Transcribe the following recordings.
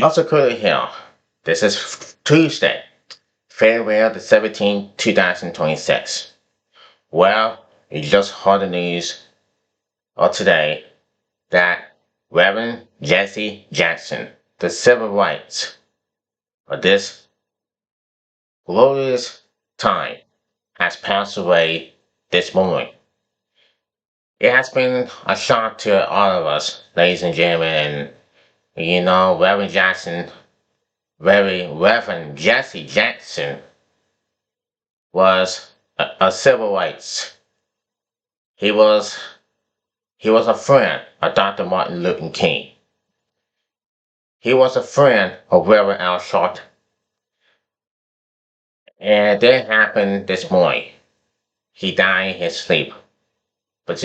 Also Crudup here. This is Tuesday, February the 17th, 2026. Well, you just heard the news of today that Reverend Jesse Jackson, the civil rights of this glorious time, has passed away this morning. It has been a shock to all of us, ladies and gentlemen, and Reverend Jesse Jackson was a civil rights. He was a friend of Dr. Martin Luther King. He was a friend of Reverend Al Sharpton. And that happened this morning. He died in his sleep. But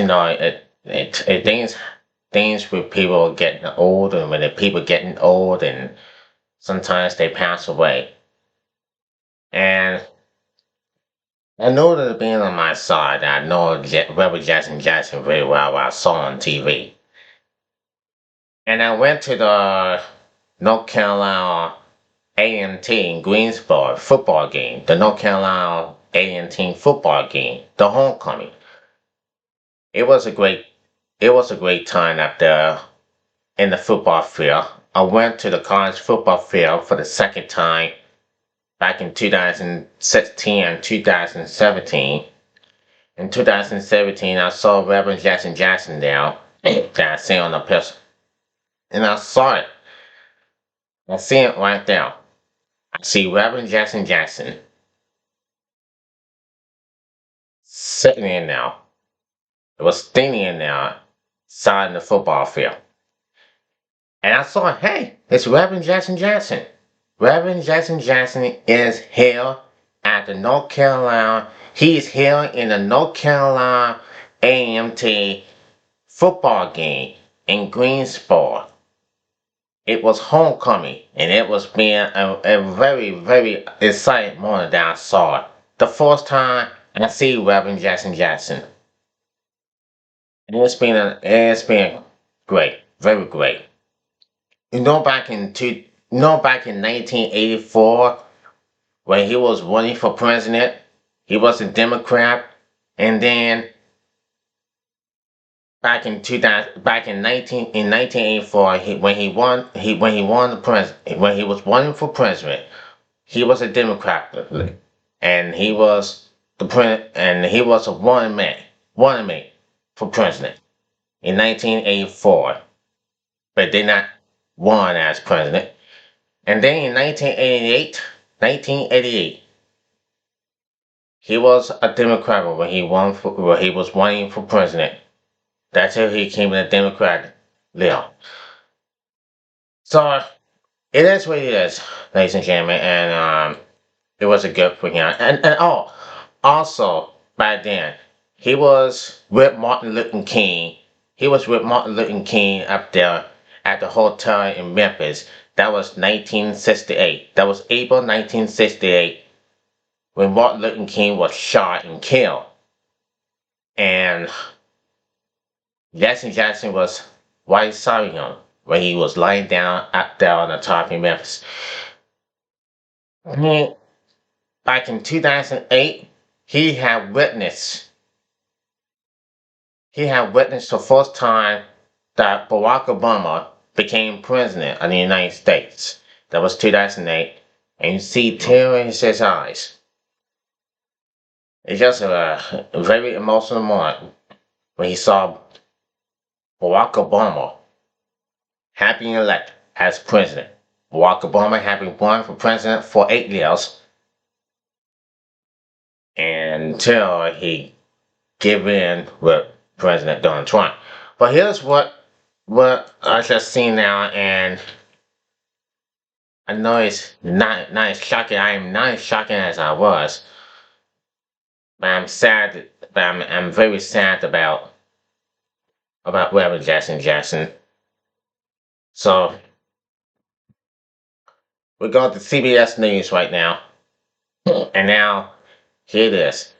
things with people getting old, and when the people getting old, and sometimes they pass away. And I know that being on my side, I know Reverend Jackson Jackson very well. I saw on TV. And I went to the North Carolina A&T in Greensboro football game, the North Carolina A&T football game, the homecoming. It was a great time up there in the football field. I went to the college football field for the second time back in 2016 and 2017. In 2017, I saw Reverend Jackson Jackson there that I see on the picture. And I saw it. I see it right there. I see Reverend Jackson Jackson sitting in there. It was standing in there, side of the football field. And I saw, hey, it's Reverend Jackson Jackson. Reverend Jackson Jackson is here at the North Carolina. He's here in the North Carolina A&T football game in Greensboro. It was homecoming, and it was being a very, very exciting moment that I saw it. The first time I see Reverend Jackson Jackson. And it's been great, very great. Back in 1984, when he was running for president, he was a Democrat, and then back in 1984, when he was running for president, he was a Democrat, and he was a one-man for president in 1984, but did not won as president. And then in 1988, he was a Democrat when he was running for president. That's how he came in a Democrat leader. So it is what it is, ladies and gentlemen, and it was a good for him. And also back then, he was with Martin Luther King. He was with Martin Luther King up there at the hotel in Memphis. That was 1968. That was April 1968 when Martin Luther King was shot and killed. And Jackson was right beside him when he was lying down up there on the top in Memphis. Back in 2008, he had witnessed the first time that Barack Obama became president of the United States. That was 2008. And you see tears in his eyes. It's just a very emotional moment when he saw Barack Obama having been elected as president. Barack Obama having run for president for 8 years until he gave in with President Donald Trump. But here's what I just seen now, and I know it's not as shocking. I am not as shocking as I was, but I'm sad. But I'm very sad about Reverend Jackson Jackson. So we go to CBS News right now, and now here it is.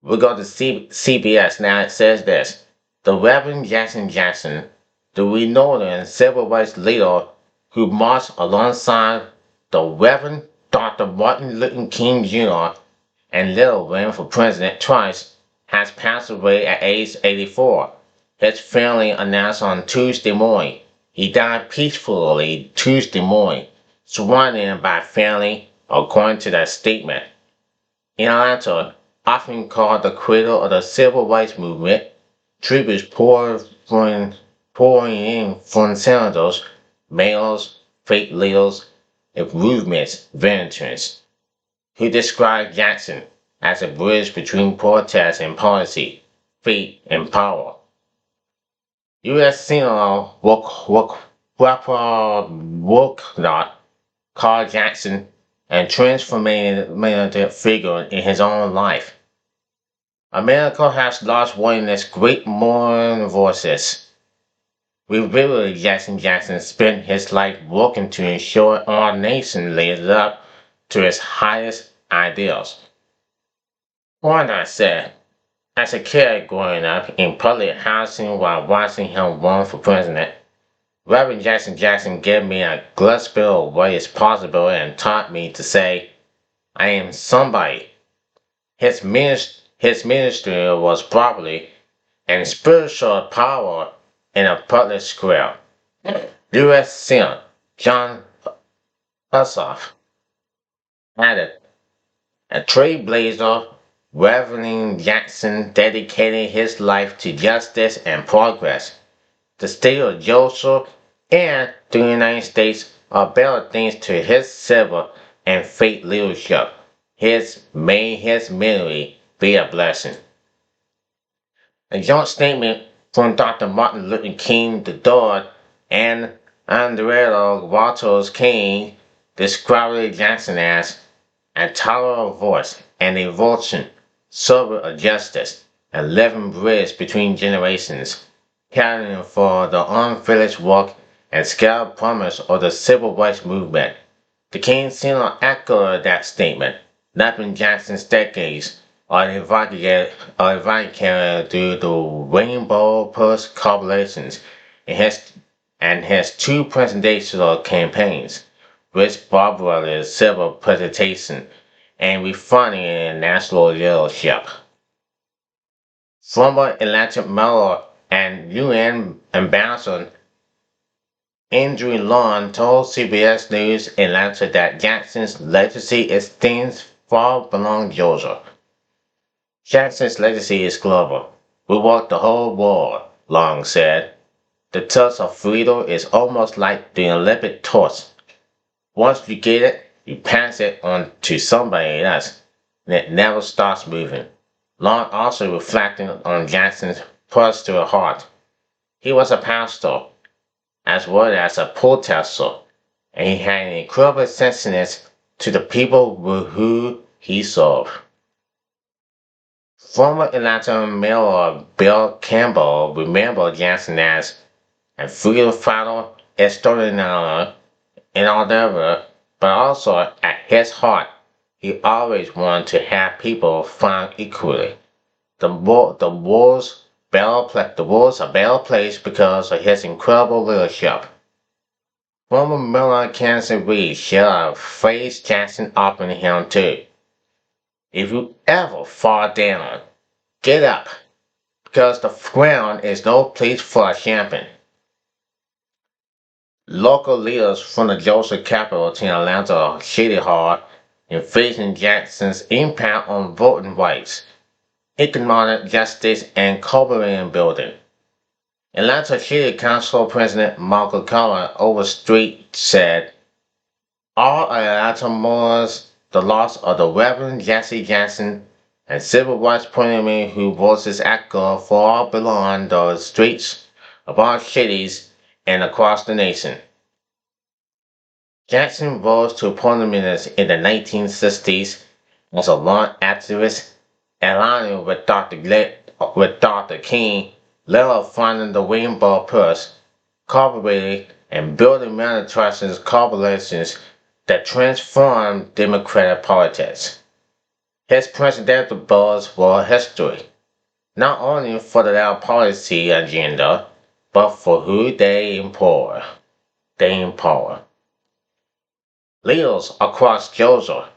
We go to CBS now. It says this: the Reverend Jackson Jackson, the renowned and civil rights leader who marched alongside the Reverend Dr. Martin Luther King Jr. and Little ran for president twice, has passed away at age 84. His family announced on Tuesday morning. He died peacefully Tuesday morning, surrounded by family, according to that statement. In Atlanta, often called the cradle of the civil rights movement, tributes pouring in from senators, mayors, faith leaders, and movement veterans who described Jackson as a bridge between protest and policy, faith and power. U.S. Senator Woknot called Jackson a transformative figure in his own life. America has lost one of its great moral voices. Revealer Jackson spent his life working to ensure our nation lives up to its highest ideals. One I said, as a kid growing up in public housing while watching him run for president, Reverend Jackson gave me a glimpse of what is possible and taught me to say, I am somebody. His ministry was property and spiritual power in a public square. U.S. Senator John Ossoff added, a trailblazer, Reverend Jackson dedicated his life to justice and progress. The state of Georgia and the United States are better thanks to his civil and faith leadership. May his memory be a blessing. A joint statement from Dr. Martin Luther King III and Andrea Walters King described Jackson as a tolerant voice and a vulture, servant of justice, a living bridge between generations, carrying for the unfinished work and scared promise of the civil rights movement. The King Center echoed that statement, lapping Jackson's decades are eradicated through the Rainbow Purse collaborations and his two presidential campaigns, which Barbara's civil presentation and refining national leadership. Former elected mayor and UN ambassador Andrew Lawn told CBS News in Atlanta that Jackson's legacy extends far beyond Georgia. Jackson's legacy is global. We walk the whole world, Long said. The touch of freedom is almost like the Olympic torch. Once you get it, you pass it on to somebody else, and it never stops moving. Long also reflecting on Jackson's push to the heart. He was a pastor, as well as a protester, and he had an incredible sensitivity to the people who he served. Former Atlanta Mayor Bill Campbell remembered Jackson as a freedom fighter extraordinary in endeavor, but also at his heart, he always wanted to have people found equally. The world's a better place because of his incredible leadership. Former Mayor Kansas Reed shared a phrase Jackson offered him too. If you ever fall down, get up, because the ground is no place for a champion. Local leaders from the Georgia capital to Atlanta shaded hard in facing Jackson's impact on voting rights, economic justice, and community building. Atlanta City Council President Michael Cullen Overstreet said, all Atlanta mourns the loss of the Reverend Jesse Jackson and civil rights pioneer whose voices echo far beyond the streets of our cities and across the nation. Jackson rose to prominence in the 1960s as a law activist, aligning with Dr. King, later funding the Rainbow Purse, collaborating and building manufacturing coalitions that transformed Democratic politics. His presidential bills were history, not only for their policy agenda, but for who they empower. leaders across Georgia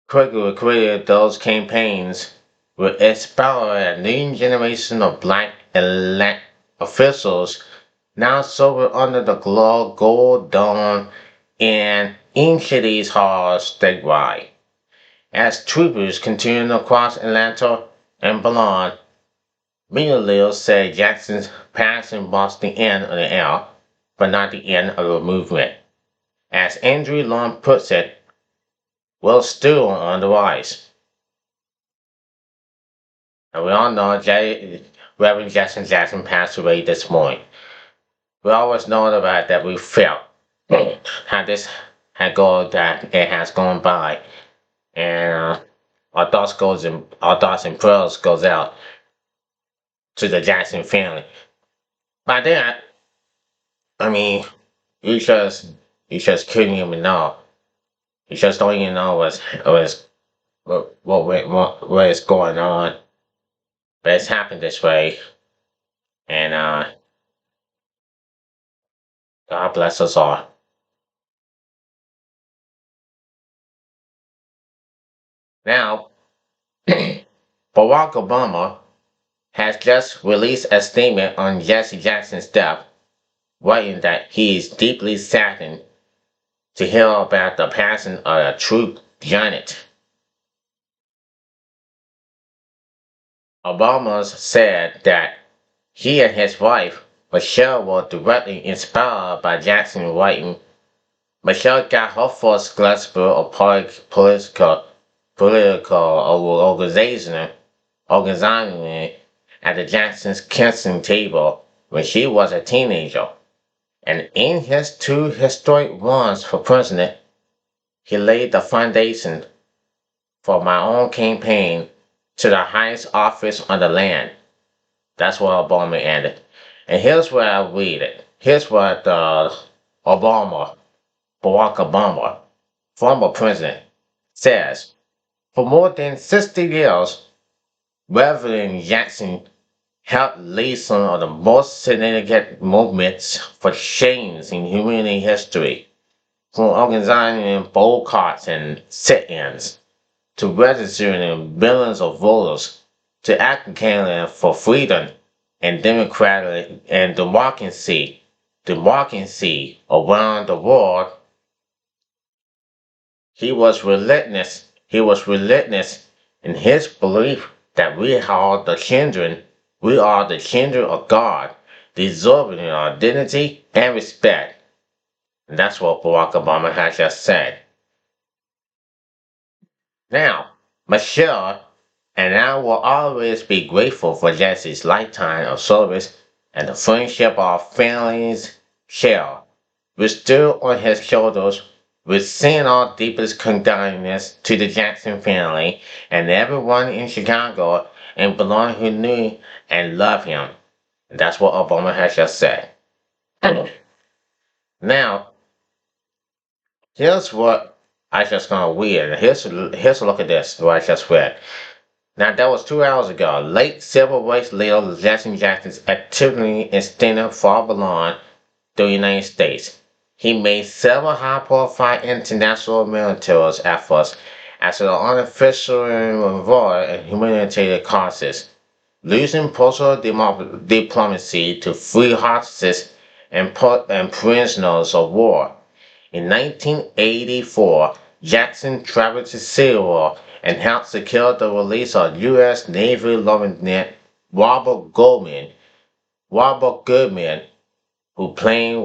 quickly created those campaigns would inspire a new generation of black elect officials now sober under the gold dome in cities halls statewide. As troopers continued across Atlanta and beyond, many leaders said Jackson's passing marks the end of the era, but not the end of the movement. As Andrew Long puts it, we're still on the rise. And we all know Reverend Jackson passed away this morning. We always know about that we felt how this had gone that it has gone by, and our thoughts and prayers goes out to the Jackson family. By that, I mean you just you just couldn't even know. You just don't even know what is going on, but it's happened this way, and God bless us all. Now, Barack Obama has just released a statement on Jesse Jackson's death, writing that he is deeply saddened to hear about the passing of a true giant. Obama said that he and his wife, Michelle, were directly inspired by Jackson's writing. Michelle got her first grasp of political organizing at the Jackson's kitchen table when she was a teenager. And in his two historic runs for president, he laid the foundation for my own campaign to the highest office on the land. That's what Obama ended. And here's where I read it. Here's what Barack Obama, former president, says. For more than 60 years, Reverend Jackson helped lead some of the most significant movements for change in human history, from organizing boycotts and sit-ins, to registering millions of voters, to advocating for freedom and democracy around the world. He was relentless. He was relentless in his belief that we are the children of God, deserving our dignity and respect. And that's what Barack Obama has just said. Now, Michelle and I will always be grateful for Jesse's lifetime of service and the friendship our families share. We stood on his shoulders. We send our deepest condolences to the Jackson family and everyone in Chicago and beyond who knew and loved him. And that's what Obama has just said. Now, here's what I just gonna read. Here's a look at this, what I just read. Now, that was 2 hours ago. Late civil rights leader Jesse Jackson's activity extended far beyond the United States. He made several high-profile international military efforts as an unofficial involved in humanitarian causes, using personal diplomacy to free hostages and prisoners of war. In 1984, Jackson traveled to Syria and helped secure the release of U.S. Navy Lieutenant Robert Goodman, whose plane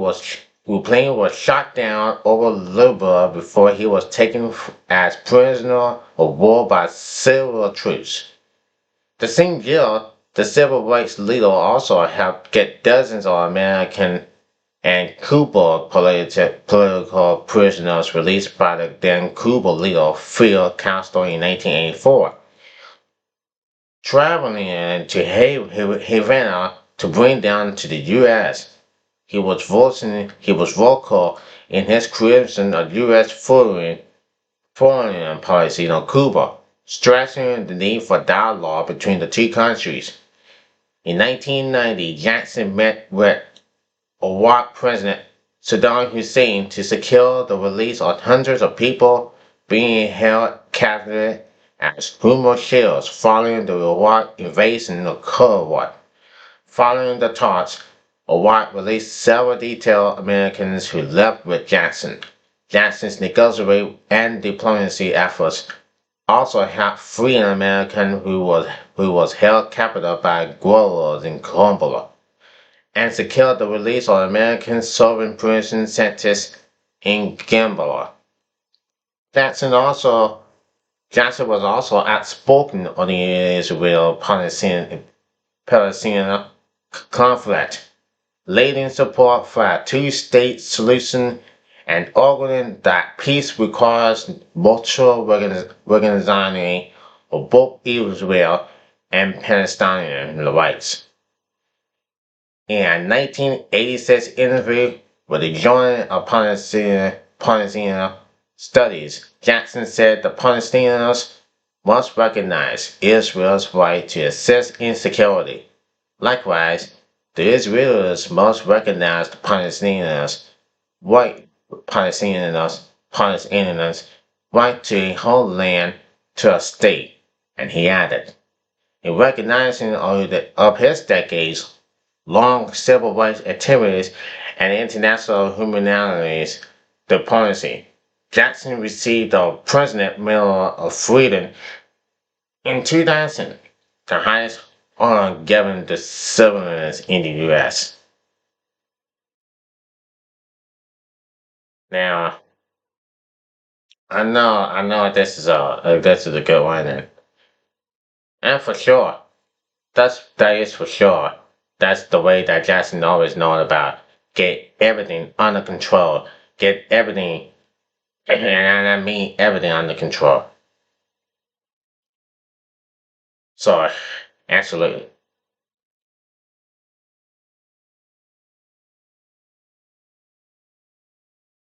was shot down over Libya before he was taken as prisoner of war by Syrian troops. The same year, the civil rights leader also helped get dozens of American and Cuba political prisoners released by the then Cuba leader Fidel Castro in 1984. Traveling to Havana to bring them to the U.S., he was vocal in his criticism of U.S. foreign policy on Cuba, stressing the need for dialogue between the two countries. In 1990, Jackson met with Iraq President Saddam Hussein to secure the release of hundreds of people being held captive as rumor shells following the Iraq invasion of Kuwait. Following the talks, Iraq released several detailed Americans who left with Jackson. Jackson's negotiating and diplomacy efforts also helped free an American who was held captive by guerrillas in Colombia and secured the release of American sovereign prison sentences in Gambia. Jackson also Jackson was also outspoken on the Israel-Palestinian conflict, leading support for a two-state solution and arguing that peace requires mutual recognizing of both Israel and Palestinian rights. In a 1986 interview with the Journal of Palestinian Studies, Jackson said the Palestinians must recognize Israel's right to exist in security. Likewise, the Israelis must recognize the right Palestinians right to a whole land to a state, and he added, in recognizing of his decades long civil rights activities and international humanitarian diplomacy. Jackson received the President Medal of Freedom in 2000, the highest honor given to civilians in the U.S. Now, I know this is a good one, and for sure, that is for sure. That's the way that Jackson always known about. Get everything under control. Get everything, and I mean everything under control. So, absolutely.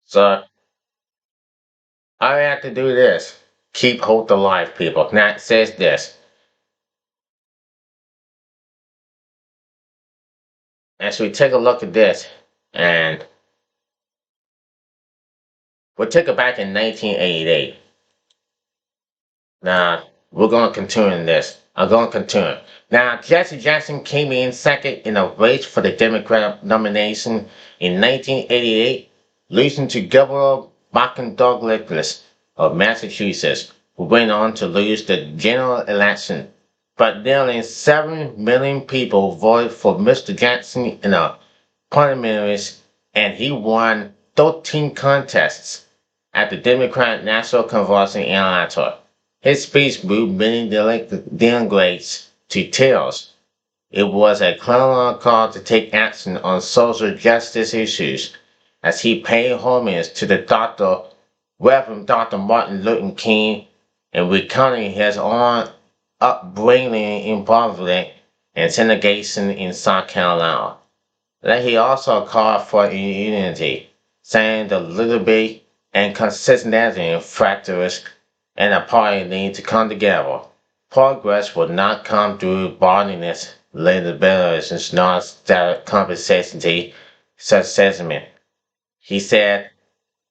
So, all I have to do this. Keep hope alive, people. Now it says this. As we take a look at this, and we'll take it back in 1988. Now, we're going to continue this. I'm going to continue. Now, Jesse Jackson came in second in a race for the Democratic nomination in 1988, losing to Governor Douglas of Massachusetts, who went on to lose the general election. But nearly 7 million people voted for Mr. Jackson in a primaries, and he won 13 contests at the Democratic National Convention in Atlanta. His speech moved many delegates to tears. It was a clear call to take action on social justice issues as he paid homage to the Reverend Dr. Martin Luther King and recounting his own upbringing involvement and segregation in South Carolina. That he also called for unity, saying the liberty and consistency factors and the party need to come together. Progress will not come through boldness, liberalism, nor static complacency, such sentiment. He said,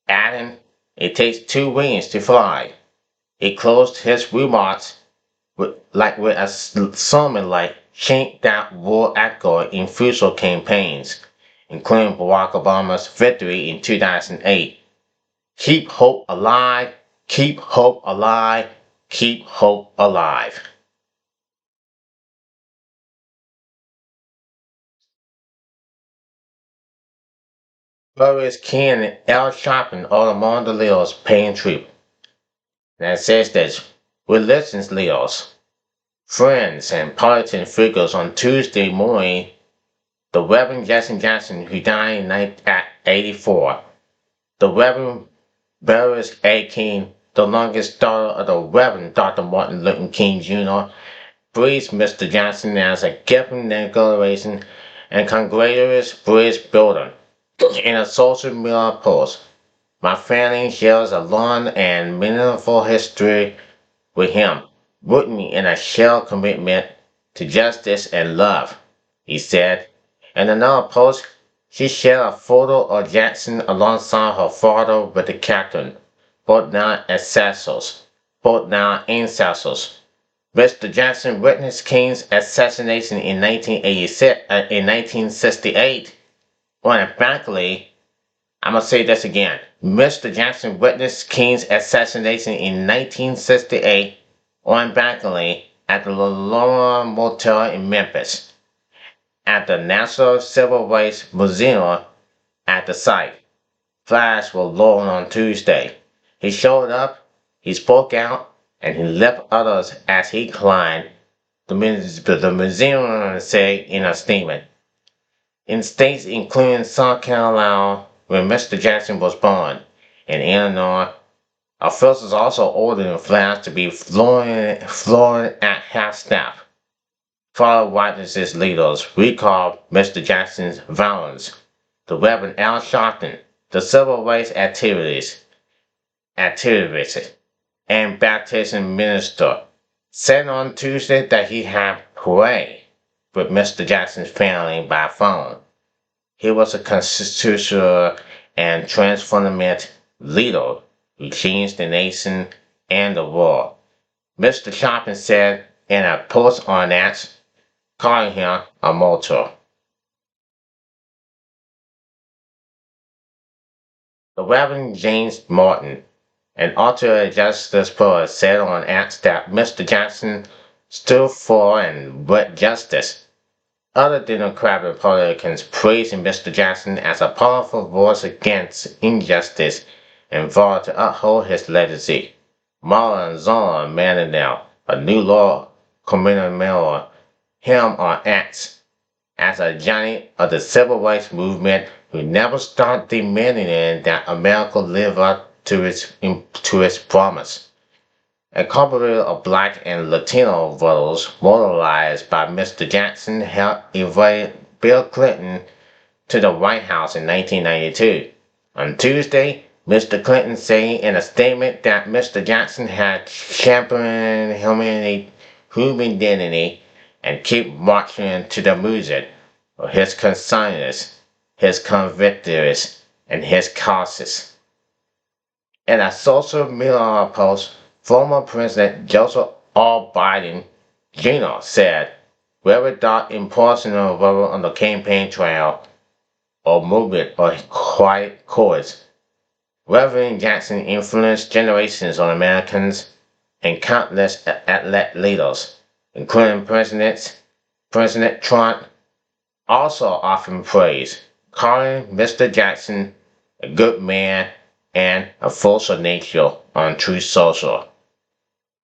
adding, it takes two wings to fly. He closed his remarks with a sermon like chant that will echo in future campaigns, including Barack Obama's victory in 2008. Keep hope alive, keep hope alive, keep hope alive. Glorious King and L. Sharpton are among the leaders paying tribute. And it says that religious leaders, friends, and political figures on Tuesday morning, the Reverend Jesse Jackson, who died at 84, the Reverend Beres A. King, the longest daughter of the Reverend Dr. Martin Luther King Jr., praised Mr. Johnson as a giving declaration and congratulates bridge builder. In a social media post, my family shares a long and meaningful history with him, rooting in a shared commitment to justice and love, he said. In another post, She shared a photo of Jackson alongside her father with the captain, both now ancestors. Both now ancestors. Mr. Jackson witnessed King's assassination in 1968. Frankly, I'm gonna say this again. Mr. Jackson witnessed King's assassination in 1968 on balcony at the Laurel Motel in Memphis. At the National Civil Rights Museum at the site, flags were lowered on Tuesday. He showed up, he spoke out, and he left others as he climbed, the museum said in a statement. In states including South Carolina, where Mr. Jackson was born, and Illinois, officials also ordered flags to be flown at half-staff. Fellow witnesses leaders recalled Mr. Jackson's violence. The Reverend Al Sharpton, the civil rights activist and baptism minister, said on Tuesday that he had prayed with Mr. Jackson's family by phone. He was a constitutional and transformative leader who changed the nation and the world. Mr. Sharpton said in a post on X, calling him a martyr. The Reverend James Martin, an author justice poet, said on X that Mr. Jackson stood for and with justice. Other Democrat Republicans praising Mr. Jackson as a powerful voice against injustice and vowed to uphold his legacy. Marlon Zola Manninel, a new law commemorated him on X as a giant of the civil rights movement who never stopped demanding that America live up to its promise. A corporate of black and Latino voters mobilized by Mr. Jackson helped invite Bill Clinton to the White House in 1992. On Tuesday, Mr. Clinton said in a statement that Mr. Jackson had championed human dignity and keep marching to the music of his concerns, his convictions, and his causes. In a social media post, former President Joseph R. Biden Jr. said, "Whoever thought impersonal role on the campaign trail or movement or quiet course, Reverend Jackson influenced generations of Americans and countless elect leaders, including President Trump, also often praised, calling Mr. Jackson a good man and a force of nature on Truth Social."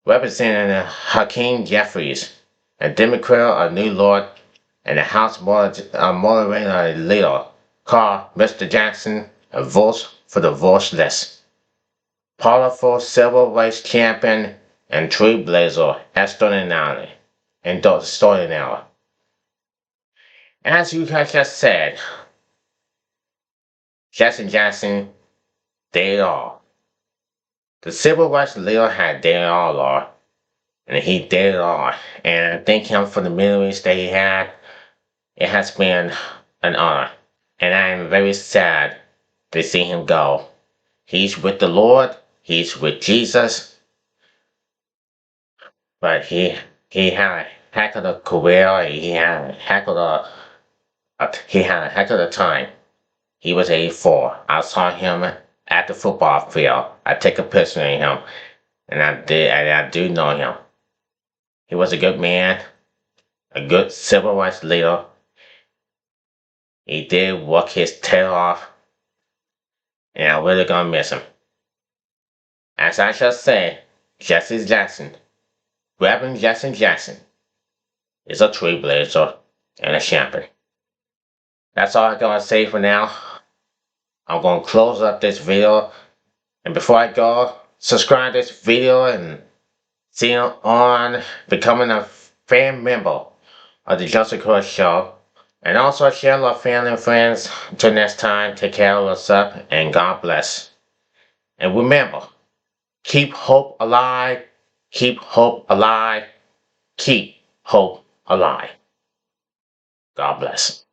Representative Hakeem Jeffries, a Democrat of New York and a House Moderator leader, called Mr. Jackson a voice for the voiceless. Powerful civil rights champion and trailblazer extraordinary. As you have just said, Jesse Jackson did it all. The civil rights leader had did it all, Lord. And he did it all. And I thank him for the memories that he had. It has been an honor. And I am very sad to see him go. He's with the Lord. He's with Jesus. But he had a heck of a career. He had a heck of a time. He was 84. I saw him at the football field. I took a picture of him, and I do know him. He was a good man, a good civil rights leader. He did work his tail off, and I'm really gonna miss him. As I shall say, Jesse Jackson, Reverend Jesse Jackson, is a trailblazer and a champion. That's all I'm gonna say for now. I'm gonna close up this video, and before I go, subscribe this video and see on becoming a fan member of the Joseph Cross Show, and also share with family and friends. Until next time, take care of yourself and God bless. And remember, keep hope alive, keep hope alive, keep hope alive. God bless.